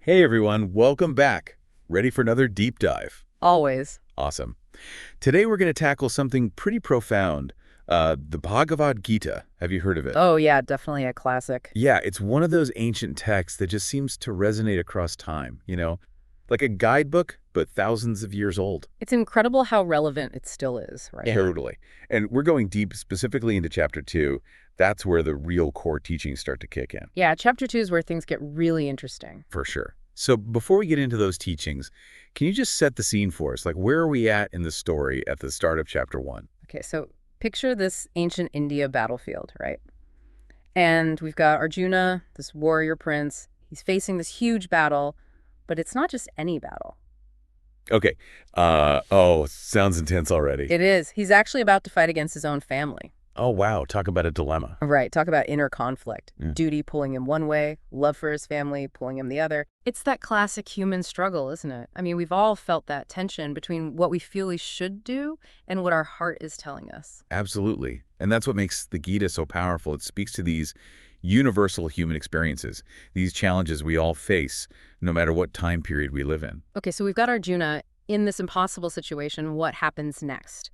Hey everyone, welcome back. Ready for another deep dive? Always. Awesome. Today we're going to tackle something pretty profound, the Bhagavad Gita. Have you heard of it? Oh, yeah, definitely a classic. Yeah, it's one of those ancient texts that just seems to resonate across time, like a guidebook, but thousands of years old. It's incredible how relevant it still is, right? Yeah. Totally. And we're going deep specifically into Chapter 2. That's where the real core teachings start to kick in. Yeah, chapter 2 is where things get really interesting. For sure. So before we get into those teachings, can you just set the scene for us? Like, where are we at in the story at the start of Chapter 1? Okay, so picture this ancient India battlefield, right? And we've got Arjuna, this warrior prince. He's facing this huge battle, but it's not just any battle. Okay. Sounds intense already. It is. He's actually about to fight against his own family. Oh, wow. Talk about a dilemma. Right. Talk about inner conflict. Yeah. Duty pulling him one way, love for his family pulling him the other. It's that classic human struggle, isn't it? I mean, we've all felt that tension between what we feel we should do and what our heart is telling us. Absolutely. And that's what makes the Gita so powerful. It speaks to these universal human experiences, these challenges we all face, no matter what time period we live in. Okay, so we've got Arjuna in this impossible situation. What happens next?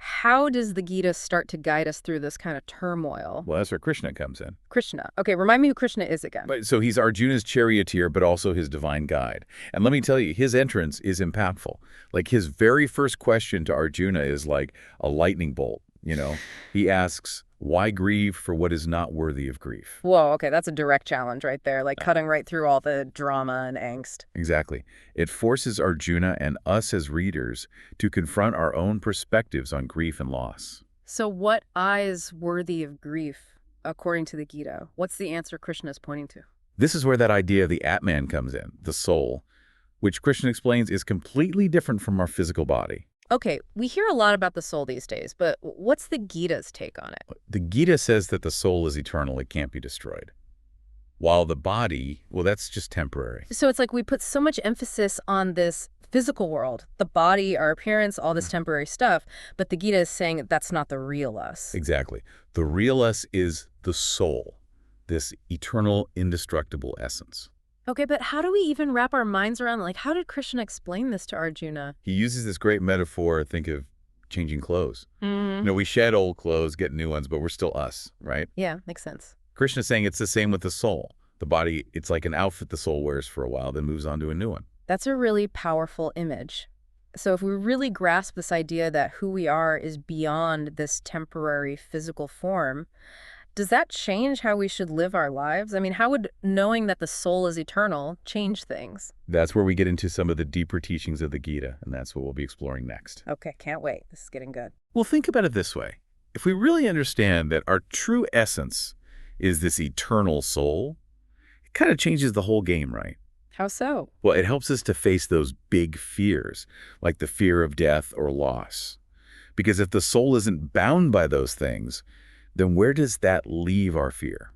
How does the Gita start to guide us through this kind of turmoil? Well, that's where Krishna comes in. Krishna. Okay, remind me who Krishna is again. So he's Arjuna's charioteer, but also his divine guide. And let me tell you, his entrance is impactful. Like, his very first question to Arjuna is like a lightning bolt, He asks, why grieve for what is not worthy of grief? Whoa, okay, that's a direct challenge right there, like cutting right through all the drama and angst. Exactly. It forces Arjuna and us as readers to confront our own perspectives on grief and loss. So what is worthy of grief, according to the Gita? What's the answer Krishna is pointing to? This is where that idea of the Atman comes in, the soul, which Krishna explains is completely different from our physical body. Okay, we hear a lot about the soul these days, but what's the Gita's take on it? The Gita says that the soul is eternal, it can't be destroyed. While the body, well, that's just temporary. So it's like we put so much emphasis on this physical world, the body, our appearance, all this temporary stuff, but the Gita is saying that's not the real us. Exactly. The real us is the soul, this eternal, indestructible essence. Okay, but how do we even wrap our minds around, like, how did Krishna explain this to Arjuna? He uses this great metaphor, think of changing clothes. Mm-hmm. We shed old clothes, get new ones, but we're still us, right? Yeah, makes sense. Krishna's saying it's the same with the soul. The body, it's like an outfit the soul wears for a while, then moves on to a new one. That's a really powerful image. So if we really grasp this idea that who we are is beyond this temporary physical form, does that change how we should live our lives? I mean, how would knowing that the soul is eternal change things? That's where we get into some of the deeper teachings of the Gita, and that's what we'll be exploring next. Okay, can't wait. This is getting good. Well, think about it this way. If we really understand that our true essence is this eternal soul, it kind of changes the whole game, right? How so? Well, it helps us to face those big fears, like the fear of death or loss. Because if the soul isn't bound by those things, then where does that leave our fear?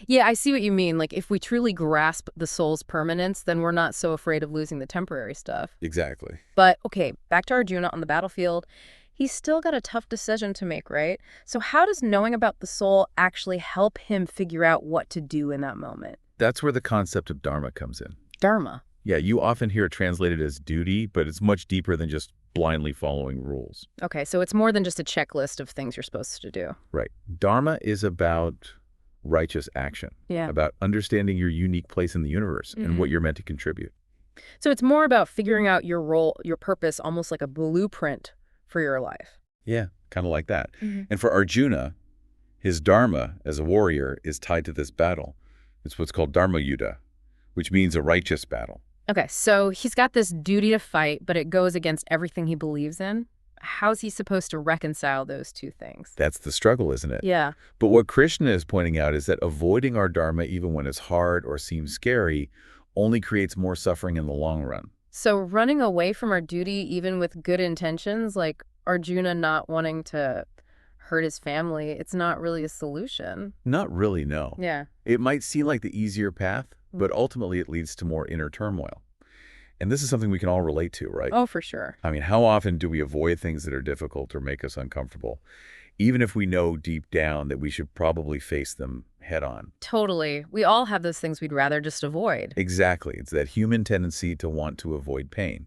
Yeah, I see what you mean. Like, if we truly grasp the soul's permanence, then we're not so afraid of losing the temporary stuff. Exactly. But, okay, back to Arjuna on the battlefield. He's still got a tough decision to make, right? So how does knowing about the soul actually help him figure out what to do in that moment? That's where the concept of dharma comes in. Dharma. Yeah, you often hear it translated as duty, but it's much deeper than just blindly following rules. Okay, so it's more than just a checklist of things you're supposed to do. Right. Dharma is about righteous action, about understanding your unique place in the universe and what you're meant to contribute. So it's more about figuring out your role, your purpose, almost like a blueprint for your life. Yeah, kind of like that. And for Arjuna, his dharma as a warrior is tied to this battle. It's what's called dharma yuddha, which means a righteous battle. Okay, so he's got this duty to fight, but it goes against everything he believes in. How's he supposed to reconcile those two things? That's the struggle, isn't it? Yeah. But what Krishna is pointing out is that avoiding our dharma, even when it's hard or seems scary, only creates more suffering in the long run. So running away from our duty, even with good intentions, like Arjuna not wanting to hurt his family, it's not really a solution. Not really, no. Yeah. It might seem like the easier path, but ultimately it leads to more inner turmoil. And this is something we can all relate to, right? Oh, for sure. I mean, how often do we avoid things that are difficult or make us uncomfortable, even if we know deep down that we should probably face them head on. Totally. We all have those things we'd rather just avoid. Exactly. It's that human tendency to want to avoid pain.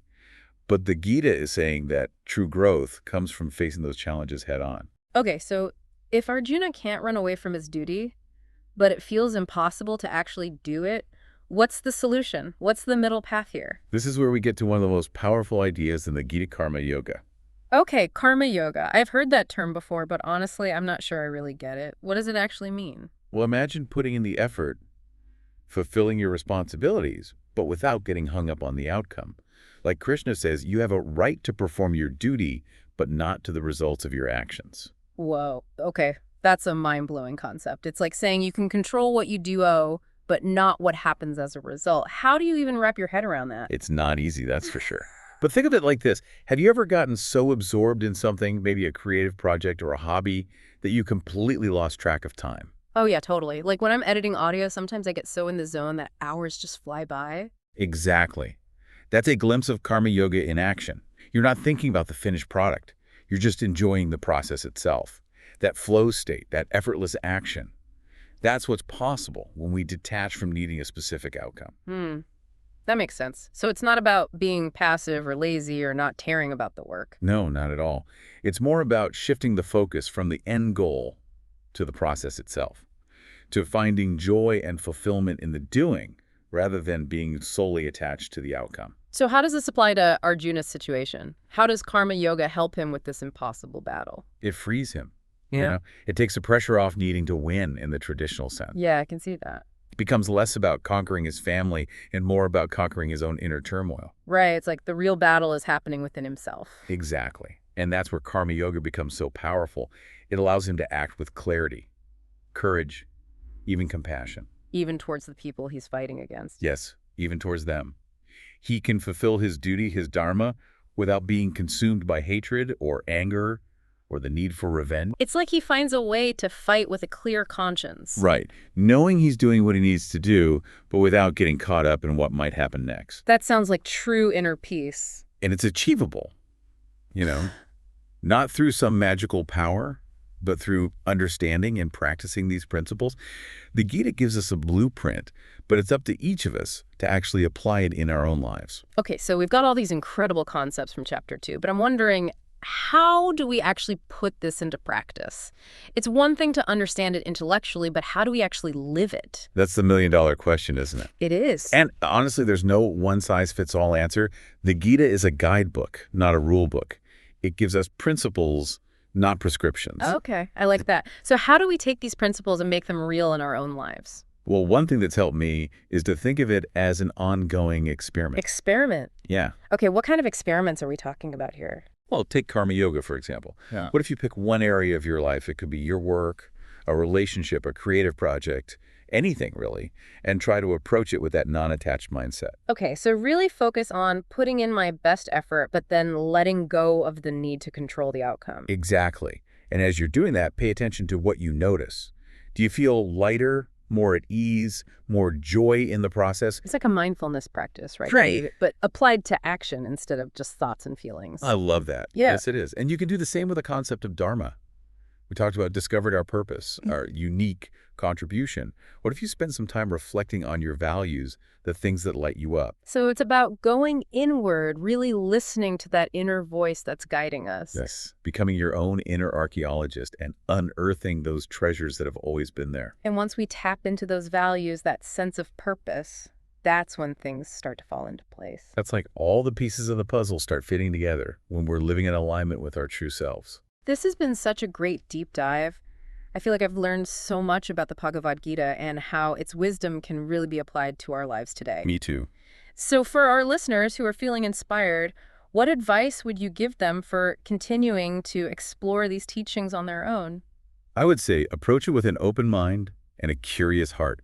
But the Gita is saying that true growth comes from facing those challenges head on. Okay, so if Arjuna can't run away from his duty, but it feels impossible to actually do it, what's the solution? What's the middle path here? This is where we get to one of the most powerful ideas in the Gita, karma yoga. Okay, karma yoga. I've heard that term before, but honestly, I'm not sure I really get it. What does it actually mean? Well, imagine putting in the effort, fulfilling your responsibilities, but without getting hung up on the outcome. Like Krishna says, you have a right to perform your duty, but not to the results of your actions. Whoa, okay. That's a mind-blowing concept. It's like saying you can control what you do, but not what happens as a result. How do you even wrap your head around that? It's not easy, that's for sure. But think of it like this. Have you ever gotten so absorbed in something, maybe a creative project or a hobby, that you completely lost track of time? Oh yeah, totally. Like when I'm editing audio, sometimes I get so in the zone that hours just fly by. Exactly. That's a glimpse of karma yoga in action. You're not thinking about the finished product. You're just enjoying the process itself. That flow state, that effortless action. That's what's possible when we detach from needing a specific outcome. That makes sense. So it's not about being passive or lazy or not caring about the work. No, not at all. It's more about shifting the focus from the end goal to the process itself, to finding joy and fulfillment in the doing rather than being solely attached to the outcome. So how does this apply to Arjuna's situation? How does karma yoga help him with this impossible battle? It frees him. It takes the pressure off needing to win in the traditional sense. Yeah, I can see that. It becomes less about conquering his family and more about conquering his own inner turmoil. Right, it's like the real battle is happening within himself. Exactly. And that's where karma yoga becomes so powerful. It allows him to act with clarity, courage, even compassion. Even towards the people he's fighting against. Yes, even towards them. He can fulfill his duty, his dharma, without being consumed by hatred or anger or the need for revenge. It's like he finds a way to fight with a clear conscience. Right. Knowing he's doing what he needs to do, but without getting caught up in what might happen next. That sounds like true inner peace. And it's achievable, not through some magical power, but through understanding and practicing these principles. The Gita gives us a blueprint, but it's up to each of us to actually apply it in our own lives. Okay, so we've got all these incredible concepts from Chapter 2, but I'm wondering, how do we actually put this into practice? It's one thing to understand it intellectually, but how do we actually live it? That's the million-dollar question, isn't it? It is. And honestly, there's no one-size-fits-all answer. The Gita is a guidebook, not a rule book. It gives us principles, not prescriptions. Okay, I like that. So how do we take these principles and make them real in our own lives? Well, one thing that's helped me is to think of it as an ongoing experiment. Experiment? Yeah. Okay, what kind of experiments are we talking about here? Well, take karma yoga, for example. Yeah. What if you pick one area of your life? It could be your work, a relationship, a creative project, anything really, and try to approach it with that non-attached mindset. Okay, so really focus on putting in my best effort, but then letting go of the need to control the outcome. Exactly. And as you're doing that, pay attention to what you notice. Do you feel lighter, more at ease, more joy in the process? It's like a mindfulness practice, right? Right. But applied to action instead of just thoughts and feelings. I love that. Yeah. Yes, it is. And you can do the same with the concept of dharma. We talked about discovered our purpose, our unique contribution. What if you spend some time reflecting on your values, the things that light you up? So it's about going inward, really listening to that inner voice that's guiding us. Yes, becoming your own inner archaeologist and unearthing those treasures that have always been there. And once we tap into those values, that sense of purpose, that's when things start to fall into place. That's like all the pieces of the puzzle start fitting together when we're living in alignment with our true selves. This has been such a great deep dive. I feel like I've learned so much about the Bhagavad Gita and how its wisdom can really be applied to our lives today. Me too. So for our listeners who are feeling inspired, what advice would you give them for continuing to explore these teachings on their own? I would say approach it with an open mind and a curious heart.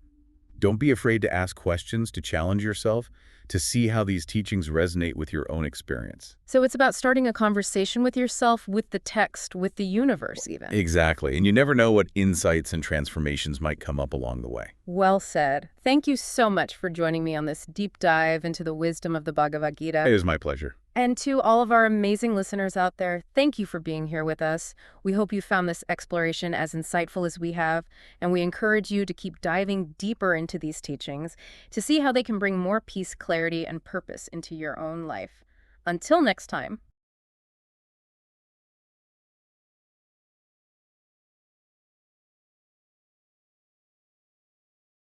Don't be afraid to ask questions, to challenge yourself, to see how these teachings resonate with your own experience. So it's about starting a conversation with yourself, with the text, with the universe even. Exactly. And you never know what insights and transformations might come up along the way. Well said. Thank you so much for joining me on this deep dive into the wisdom of the Bhagavad Gita. It was my pleasure. And to all of our amazing listeners out there, thank you for being here with us. We hope you found this exploration as insightful as we have, and we encourage you to keep diving deeper into these teachings to see how they can bring more peace, clarity, and purpose into your own life. Until next time.